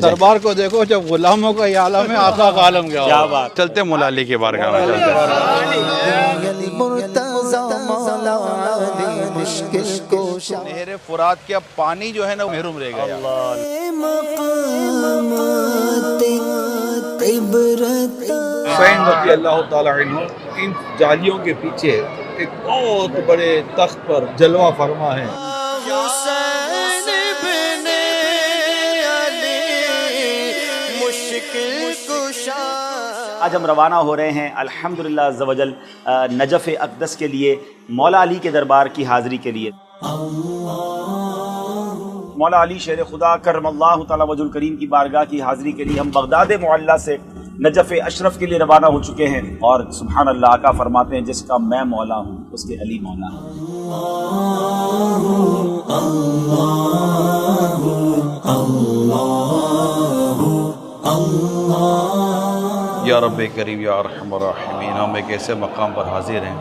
دربار کو دیکھو جب غلاموں کا یہ عالم ہے، آقا کا عالم کیا کیا ہوگا۔ بات، چلتے مولا علی کے بارگاہ میں چلتے نہر فرات کے اب پانی جو ہے نا محروم رہ گیا۔ حسین رضی اللہ تعالی عنہ ان جالیوں کے پیچھے ایک بہت بڑے تخت پر جلوہ فرما ہے۔ آج ہم روانہ ہو رہے ہیں الحمدللہ عز و جل نجف اقدس کے لیے، مولا علی کے دربار کی حاضری کے لیے۔ مولا علی شیر خدا کرم اللہ تعالی وجہ الکریم کی بارگاہ کی حاضری کے لیے ہم بغداد معلیٰ سے نجف اشرف کے لیے روانہ ہو چکے ہیں، اور سبحان اللہ آقا فرماتے ہیں جس کا میں مولا ہوں اس کے علی مولا ہے۔ یا رب کریم یا ارحم الراحمین، ہم ایک ایسے مقام پر حاضر ہیں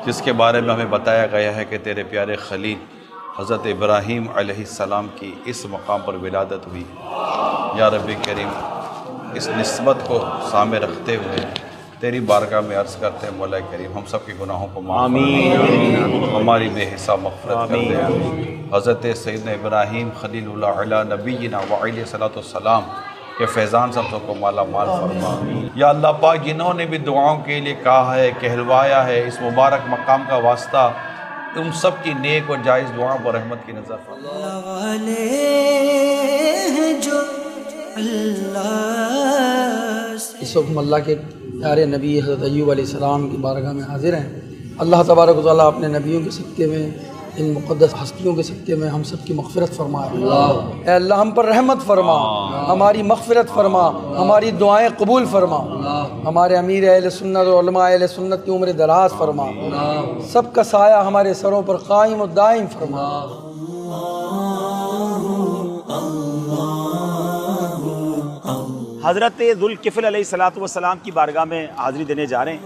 جس کے بارے میں ہمیں بتایا گیا ہے کہ تیرے پیارے خلیل حضرت ابراہیم علیہ السلام کی اس مقام پر ولادت ہوئی۔ یا رب کریم اس نسبت کو سامنے رکھتے ہوئے تیری بارگاہ میں عرض کرتے ہیں مولا کریم ہم سب کے گناہوں کو معاف فرما، ہماری بے حساب مغفرت کر دے۔ حضرت سیدنا ابراہیم خلیل اللہ علیہ نبینا وعلیہ صلاۃ والسلام کہ فیضان سب کو مالا مال فرما۔ یا اللہ پاک جنہوں نے بھی دعاؤں کے لیے کہا ہے، کہلوایا ہے، اس مبارک مقام کا واسطہ ان سب کی نیک اور جائز دعاؤں پر رحمت کی نظر فرما۔ اس وقت ہم اللہ کے پیارے نبی حضرت ایوب علیہ السلام کی بارگاہ میں حاضر ہیں۔ اللہ تبارک و تعالیٰ اپنے نبیوں کے صدقے میں، ان مقدس ہستیوں کے صدقے میں ہم سب کی مغفرت فرمائے۔ اے اللہ ہم پر رحمت فرما، ہماری مغفرت فرما، ہماری دعائیں قبول فرما، ہمارے امیر اہل سنت اور علماء اہل سنت کی عمر دراز فرما، سب کا سایہ ہمارے سروں پر قائم و دائم فرما۔ حضرت ذوالکفل علیہ الصلوۃ والسلام کی بارگاہ میں حاضری دینے جا رہے ہیں۔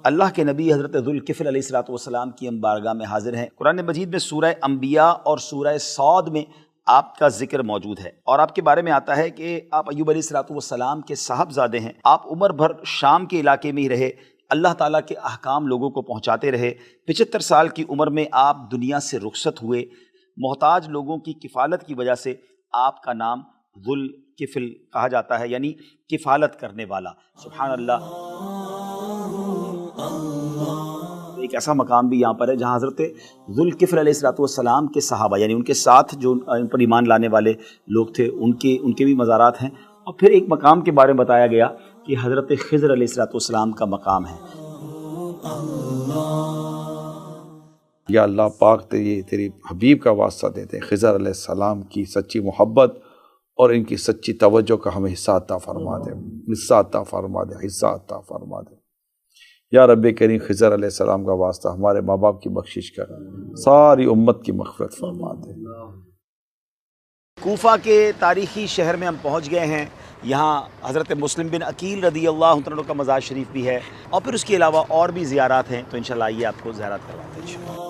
اللہ کے نبی حضرت ذوالکفل علیہ الصلوۃ والسلام کی ہم بارگاہ میں حاضر ہیں۔ قرآن مجید میں سورہ انبیاء اور سورہ صاد میں آپ کا ذکر موجود ہے، اور آپ کے بارے میں آتا ہے کہ آپ ایوب علیہ الصلوۃ والسلام کے صاحبزادے ہیں۔ آپ عمر بھر شام کے علاقے میں ہی رہے، اللہ تعالیٰ کے احکام لوگوں کو پہنچاتے رہے۔ 75 سال کی عمر میں آپ دنیا سے رخصت ہوئے۔ محتاج لوگوں کی کفالت کی وجہ سے آپ کا نام ذوالکفل کہا جاتا ہے، یعنی کفالت کرنے والا۔ سبحان اللہ، ایک ایسا مقام بھی یہاں پر ہے جہاں حضرت ذوالکفل علیہ الصلوۃ والسلام کے صحابہ، یعنی ان کے ساتھ جو ان پر ایمان لانے والے لوگ تھے، ان کے بھی مزارات ہیں۔ اور پھر ایک مقام کے بارے میں بتایا گیا کہ حضرت خضر علیہ الصلوۃ والسلام کا مقام ہے۔ یا اللہ پاک تیری حبیب کا واسطہ دیتے ہیں، خضر علیہ السلام کی سچی محبت اور ان کی سچی توجہ کا ہمیں حصہ عطا فرما دے، حصہ عطا فرما دے، حصہ عطا فرما دے۔ یا رب کریم خضر علیہ السلام کا واسطہ ہمارے ماں باپ کی بخشش کر، ساری امت کی مغفرت فرما دے۔ کوفہ کے تاریخی شہر میں ہم پہنچ گئے ہیں۔ یہاں حضرت مسلم بن عقیل رضی اللہ عنہ کا مزار شریف بھی ہے، اور پھر اس کے علاوہ اور بھی زیارات ہیں، تو انشاءاللہ آئیے آپ کو زیارات کرواتے ہیں انشاءاللہ۔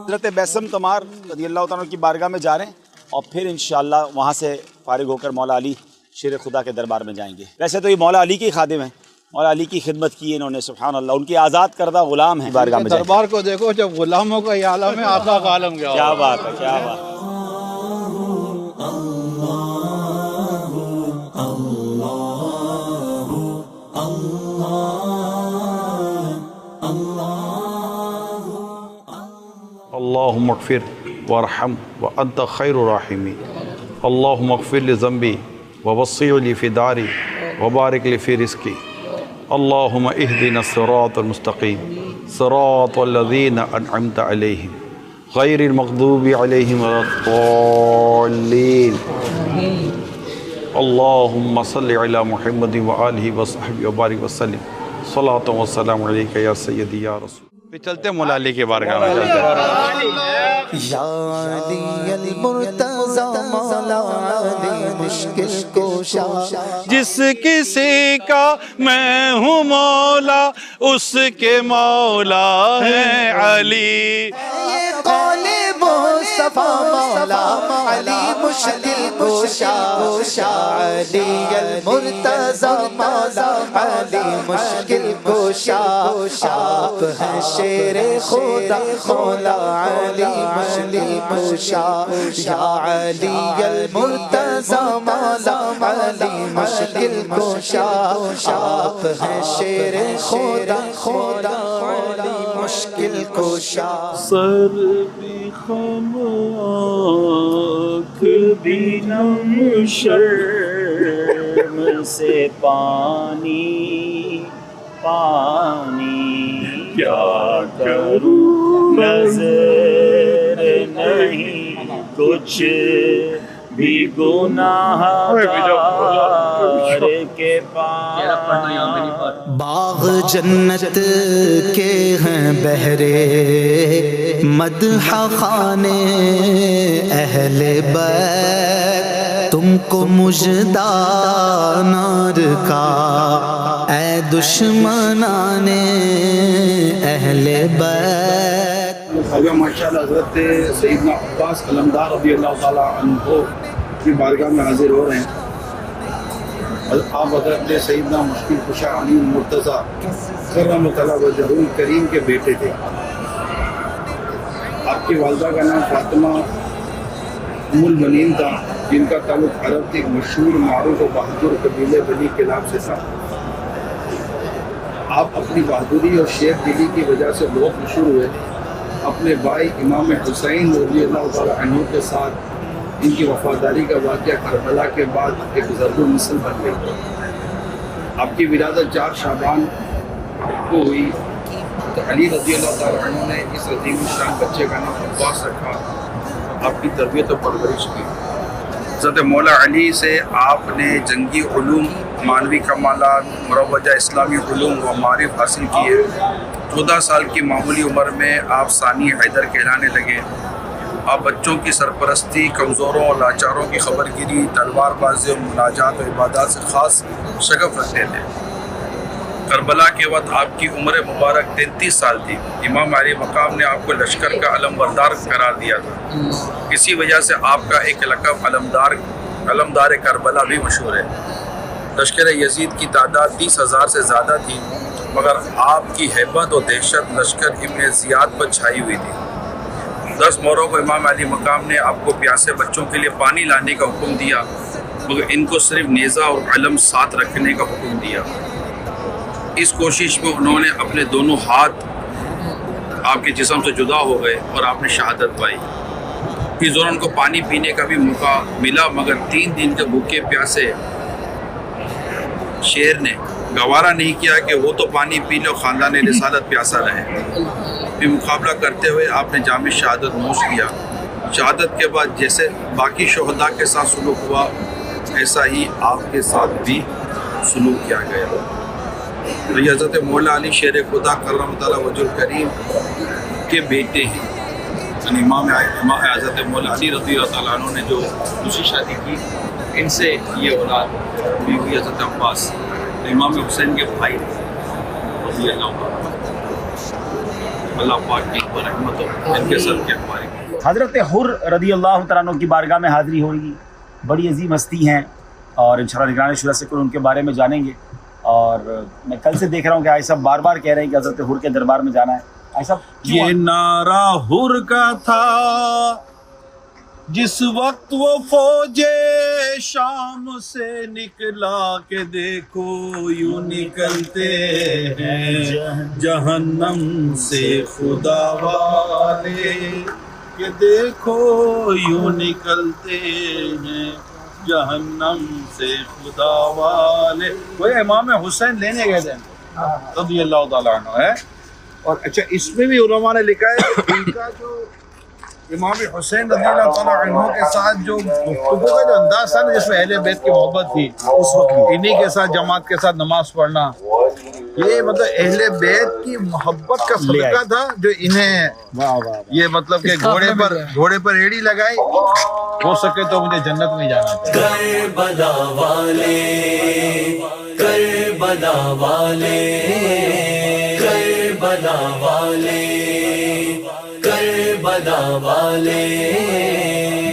حضرت بیسم تمار رضی اللہ عنہ کی بارگاہ میں جا رہے ہیں، اور پھر انشاءاللہ وہاں سے فارغ ہو کر مولا علی شیر خدا کے دربار میں جائیں گے۔ ویسے تو یہ مولا علی کے خادم ہیں، مولا علی کی خدمت کی انہوں نے، سبحان اللہ، ان کے آزاد کردہ غلام ہیں۔ بارگاہ میں دربار کو دیکھو جب غلاموں کا یہ عالم ہے، آقا کا عالم کیا ہوگا۔ کیا بات ہے، کیا بات ہے۔ اللہم اغفر وارحم وانت خیر الراحمین، اللہم اغفر لذنبی ووسع لی فی داری وبارک لی فی رزقی، اللہم اہدنا الصراط المستقیم صراط الذین انعمت علیہم غیر المغضوب علیہم ولا الضالین، اللہم صل علی محمد وآلہ وصحبہ وبارک وسلم، صلاۃ و سلام علیک یا سیدی یا رسول۔ پھر چلتے ہیں مولا علی کے بارگاہ میں چلتے ہیں۔ یا علی المرتضی مولا علی مشکل کوشا، جس کسی کا میں ہوں مولا اس کے مولا ہے علی۔ قول مصطفیٰ مولا علی مشکل کوشا، علی المرتضی مولا علی مشکل کوشا، آپ ہیں شیر خدا مولا علی مشکل کوشا، یا علی المرتضی مولا علی مشکل کوشا، آپ ہیں شیر خدا مولا علی مشکل کوشا۔ سر بھی خم آنکھ بھی نم شرم سے پانی پانی، کیا کروں نظر نہیں کچھ بھی گناہ گار کے پاس۔ باغ جنت کے ہیں بہرے مدح خانے اہل بیت، تم کو مژدہ نار کا اے دشمنان اہل بیت۔ اگر ماشاءاللہ حضرت سیدنا عباس علمدار رضی اللہ تعالیٰ عنہ کی بارگاہ میں حاضر ہو رہے ہیں۔ آپ حضرت سیدنا مشکل کشا علی مرتضی کرم اللہ وجہہ الکریم کے بیٹے تھے۔ آپ کی والدہ کا نام فاطمہ ام البنین تھا، جن کا تعلق عرب کے ایک مشہور معروف و بہادر قبیلے بنی کلاب سے تھا۔ آپ اپنی بہادری اور شیر دلی کی وجہ سے بہت مشہور ہوئے۔ اپنے بھائی امام حسین رضی اللہ تعالیٰ عنہ کے ساتھ ان کی وفاداری کا واقعہ کربلا کے بعد ایک ضرب المثل بن گئی۔ آپ کی ولادت 4 شعبان کو ہوئی تو علی رضی اللہ تعالیٰ عنہ نے اس عظیم الشان بچے کا نام عباس رکھا، آپ کی تربیت و پرورش کی۔ حضرت مولا علی سے آپ نے جنگی علوم، معنوی کمالات، مروجہ اسلامی علوم و معارف حاصل کیے۔ 14 سال کی معمولی عمر میں آپ ثانی حیدر کہلانے لگے۔ آپ بچوں کی سرپرستی، کمزوروں اور لاچاروں کی خبر گیری، تلوار بازی اور مناجات و عبادات سے خاص شغف رکھتے تھے۔ کربلا کے وقت آپ کی عمر مبارک 33 سال تھی۔ امام علی مقام نے آپ کو لشکر کا علم بردار قرار دیا تھا۔ اسی وجہ سے آپ کا ایک لقب علمدار کربلا بھی مشہور ہے۔ لشکر یزید کی تعداد 30,000 سے زیادہ تھی، مگر آپ کی ہیبت و دہشت لشکر ابن زیاد پر چھائی ہوئی تھی۔ 10 موروں کو امام علی مقام نے آپ کو پیاسے بچوں کے لیے پانی لانے کا حکم دیا، مگر ان کو صرف نیزہ اور علم ساتھ رکھنے کا حکم دیا۔ اس کوشش میں انہوں نے اپنے دونوں ہاتھ آپ کے جسم سے جدا ہو گئے اور آپ نے شہادت پائی۔ اس دوران ان کو پانی پینے کا بھی موقع ملا، مگر 3 دن کے بھوکے پیاسے شیر نے گوارا نہیں کیا کہ وہ تو پانی پی لے اور خاندان رسالت پیاسا رہے۔ بھی مقابلہ کرتے ہوئے آپ نے جام شہادت نوش کیا۔ شہادت کے بعد جیسے باقی شہداء کے ساتھ سلوک ہوا، ایسا ہی آپ کے ساتھ بھی سلوک کیا گیا۔ یہ حضرت مولا علی شیر خدا کرم تعالیٰ وجہ الکریم کے بیٹے ہیں۔ یعنی امام حضرت مولا علی رضی اللہ تعالیٰ عنہ نے جو دوسری شادی کی، ان سے یہ اولاد بھی ہوئی حضرت عباس، امام حسین کے بھائی رضی اللہ عنہ۔ اللہ پاک کی رحمت ہو ان کے سر کے ہمارے۔ حضرت حر رضی اللہ تعالیٰ عنہ کی بارگاہ میں حاضری ہوگی، بڑی عظیم ہستی ہیں اور انشاءاللہ نگران شورا سے ان کے بارے میں جانیں گے۔ اور میں کل سے دیکھ رہا ہوں کہ آئی صاحب بار بار کہہ رہے ہیں کہ حضرت حر کے دربار میں جانا ہے۔ آئی صاحب یہ نعرہ حر کا تھا جس وقت وہ فوج شام سے نکلا کہ دیکھو یوں نکلتے ہیں جہنم سے خدا والے، کہ دیکھو یوں نکلتے ہیں جہنم سے خدا والے۔ وہ امام حسین لینے گئے تھے رضی اللہ تعالیٰ عنہ ہے۔ اور اچھا اس میں بھی علماء نے لکھا ہے کہ ان کا جو امام حسین رضی اللہ تعالیٰ عنہ کے ساتھ جو گفتگو کا جو انداز تھا نا، جس میں اہل بیت کی محبت تھی اس وقت، انہی کے ساتھ جماعت کے ساتھ نماز پڑھنا، یہ مطلب اہل بیت کی محبت کا صدقہ تھا جو انہیں یہ مطلب کہ گھوڑے پر ایڑی لگائی، ہو سکے تو مجھے جنت میں جانا چاہیے۔ کربلا والے، کربلا والے، کربلا والے، کربلا والے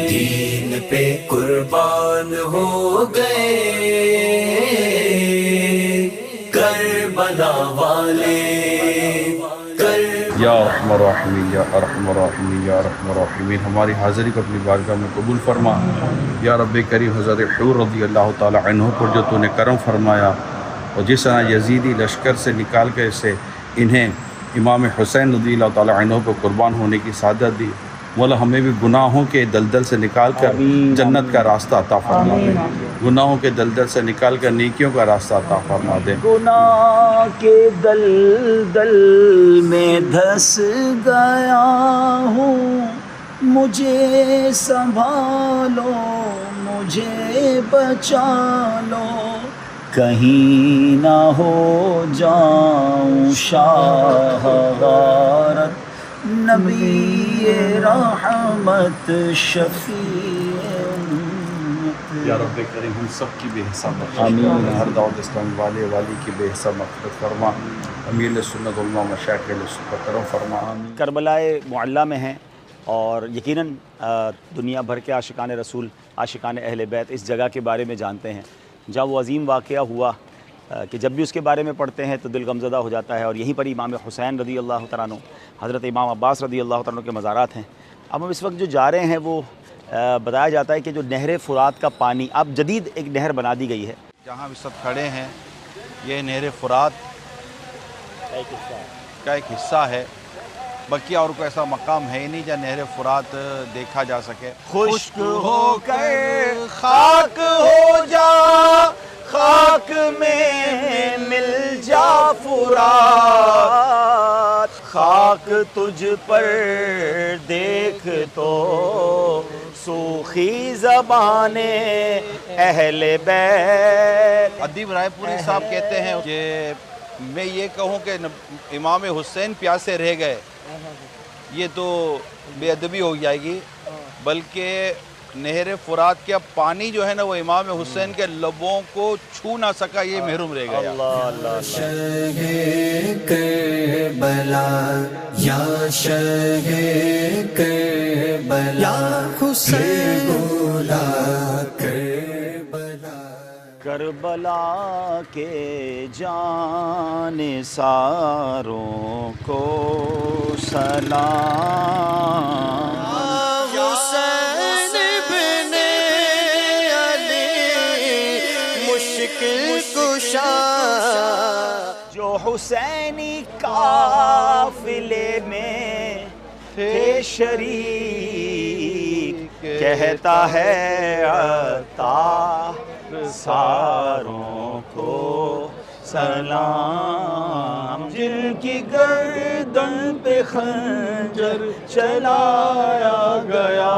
دین پہ قربان ہو گئے، کربلا والے، یا ارحم الراحمین، یا ارحم الراحمین، یا ارحم الراحمین، ہماری حاضری کو اپنی بارگاہ میں قبول فرما۔ یا رب کریم، حضرت حور رضی اللہ تعالی عنہ پر جو تو نے کرم فرمایا، اور جس طرح یزیدی لشکر سے نکال کے اسے انہیں امام حسین رضی اللہ تعالی عنہ پر قربان ہونے کی سعادت دی، مولا ہمیں بھی گناہوں کے دلدل سے نکال کر جنت کا راستہ عطا فرما دے، گناہوں کے دلدل سے نکال کر نیکیوں کا راستہ عطا فرما دے۔ گناہ کے دلدل میں دھس گیا ہوں، مجھے سنبھالو، مجھے بچا لو، کہیں نہ ہو جاؤں شاہ غارت، نبی رحمت شفیع امت۔ یا رب کریم، ہم سب کی بے حساب مغفرت، ہر دعوت اسلامی والے والی کی بے حساب مغفرت فرما، امیر سنت علماء مشائخ سنت پر کرم فرما۔ کربلا معلیٰ میں ہیں، اور یقیناً دنیا بھر کے عاشقان رسول، عاشقان اہل بیت اس جگہ کے بارے میں جانتے ہیں، جہاں وہ عظیم واقعہ ہوا کہ جب بھی اس کے بارے میں پڑھتے ہیں تو دل غمزدہ ہو جاتا ہے، اور یہیں پر امام حسین رضی اللہ تعالیٰ عنہ، حضرت امام عباس رضی اللہ تعالیٰ عنہ کے مزارات ہیں۔ اب ہم اس وقت جو جا رہے ہیں وہ بتایا جاتا ہے کہ جو نہر فرات کا پانی، اب جدید ایک نہر بنا دی گئی ہے جہاں ہم اس وقت کھڑے ہیں، یہ نہر فرات کا ایک حصہ ہے، بقیہ اور کوئی ایسا مقام ہے ہی نہیں جہاں نہر فرات دیکھا جا سکے۔ خشک ہو کر خاک ہو جا، خاک میں مل جا فرات، خاک تجھ پر دیکھ تو سوکھی زبان اہل بیت۔ ادیب رائے پوری صاحب کہتے ہیں کہ میں یہ کہوں کہ امام حسین پیاسے رہ گئے، یہ تو بے ادبی ہو جائے گی، بلکہ نہر فرات کا پانی جو ہے نا وہ امام حسین کے لبوں کو چھو نہ سکا، یہ محروم رہ گیا۔ شہ کربلا، یا شہ کربلا، یا حسین بولا کربلا، کربلا کے جان ساروں کو سلام، حسین ابن علی مشکل کشا، جو حسینی قافلے میں تھے شریک، کہتا ہے عطا ساروں کو سلام، جن کی گردن پہ خنجر چلایا گیا،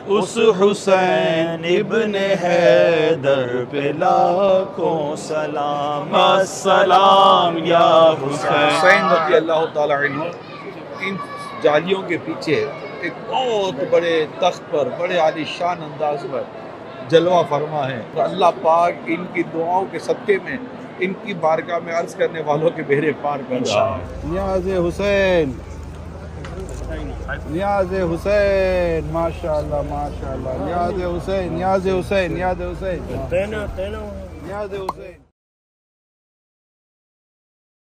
اس حسین ابن حیدر پہ لاکھوں سلام، السلام یا حسین۔ حسین رضی اللہ تعالیٰ عنہ ان جالیوں کے پیچھے ایک بہت بڑے تخت پر بڑے عالی شان انداز پر جلوہ فرما ہے، اللہ پاک ان کی دعاؤں کے صدقے میں ان کی بارگاہ میں عرض کرنے والوں کے بیڑے پار کر رہا ہے۔ نیاز حسین، نیاز حسین، ماشاءاللہ ماشاءاللہ، نیاز حسین، نیاز حسین، نیاز حسین، نیاز حسین۔